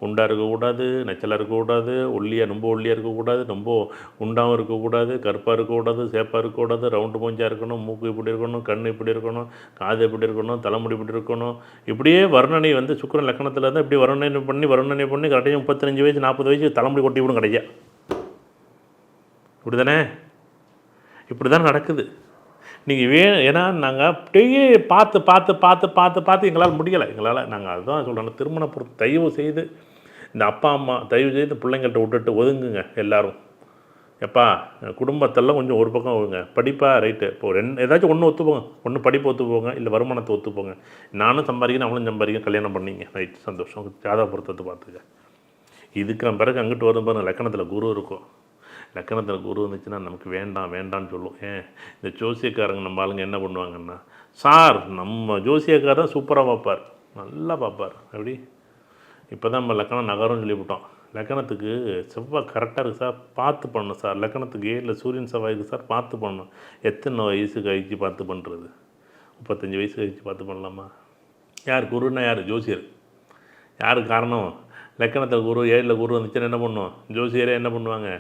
குண்டாக இருக்கக்கூடாது, நெச்சலாக இருக்கக்கூடாது, ரொம்ப ஒல்லியாக இருக்கக்கூடாது, ரொம்ப குண்டாகவும் இருக்கக்கூடாது, கருப்பாக இருக்கக்கூடாது, சேப்பாக இருக்கக்கூடாது, ரவுண்டு மூஞ்சாக இருக்கணும், மூக்கு இப்படி இருக்கணும், கண் இப்படி இருக்கணும், காது இப்படி இருக்கணும், தலைமுடி இப்படி இருக்கணும். இப்படியே வர்ணனை வந்து சுக்கிரன் லக்னத்தில் இருந்தால் இப்படி வர்ணனை பண்ணி கரெக்டாக 35 வயசு 40 வயசு தலைமுடி கொட்டி விடும் கிடையாது. இப்படி தானே? இப்படி தான் நடக்குது. நீங்கள் ஏன்னா நாங்கள் அப்படியே பார்த்து எங்களால் முடியலை. நாங்கள் அதுதான் சொல்கிறோம், திருமண பொறுத்து தயவு செய்து இந்த அப்பா அம்மா தயவு செய்து பிள்ளைங்கள்ட்ட விட்டுட்டு ஒதுங்குங்க எல்லோரும். எப்பா குடும்பத்தெல்லாம் கொஞ்சம் ஒரு பக்கம் ஒதுங்க. படிப்பா ரைட்டு, இப்போது ஏதாச்சும் ஒன்று ஒத்துப்போங்க. ஒன்று படிப்பு ஒத்துப்போங்க, இல்லை வருமானத்தை ஒத்துப்போங்க. நானும் சம்பாதிக்கணும், அவங்களும் சம்பாதிக்க, கல்யாணம் பண்ணிங்க, ரைட், சந்தோஷம். ஜாதக பொருத்தத்தை பார்த்துக்க. இதுக்கு பிறகு அங்கிட்டு வரும் பாருங்க, லக்கணத்தில் குரு இருக்கும். லக்கணத்தில் குரு இருந்துச்சுன்னா நமக்கு வேண்டான்னு சொல்லுவோம். இந்த ஜோசியக்காரங்க நம்ம ஆளுங்க என்ன பண்ணுவாங்கன்னா, சார் நம்ம ஜோசியக்காரன் சூப்பராக பார்ப்பார், நல்லா பார்ப்பார். அப்படி இப்போ தான் நம்ம லக்கணம் நகரம்னு சொல்லிவிட்டோம். லக்கணத்துக்கு செவ்வாய் கரெக்டாக இருக்குது சார், பார்த்து பண்ணணும் சார். லக்கணத்துக்கு இல்லை சூரியன் செவ்வாய் இருக்குது சார், பார்த்து பண்ணணும். எத்தனை வயசு கழிச்சு பார்த்து பண்ணுறது? 35 வயசு கழிச்சு பார்த்து பண்ணலாமா? யார் குருன்னா? யார்? ஜோசியர். யார் காரணம்? லக்கணத்தில் குரு 7ல் குரு வந்துச்சுன்னா என்ன பண்ணும்? ஜோசியரே என்ன பண்ணுவாங்க?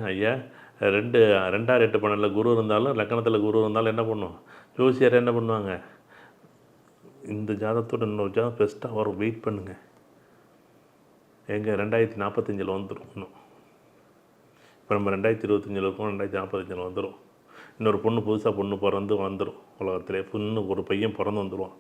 ஐயா 2 2 8 12 குரு இருந்தாலும் லக்கணத்தில் குரு இருந்தாலும் என்ன பண்ணும்? ஜோசியரை என்ன பண்ணுவாங்க? இந்த ஜாதகத்தோட இன்னொரு ஜாதகம் பெஸ்ட்டாக வரும், வெயிட் பண்ணுங்கள். எங்கே 2045 வந்துடும். இன்னும் இப்போ நம்ம 2025 இருக்கோம், 2045 வந்துடும். இன்னொரு பொண்ணு புதுசாக பொண்ணு பிறந்து வந்துடும் உலகத்திலே. இன்னும் ஒரு பையன் பிறந்து வந்துடுவான்.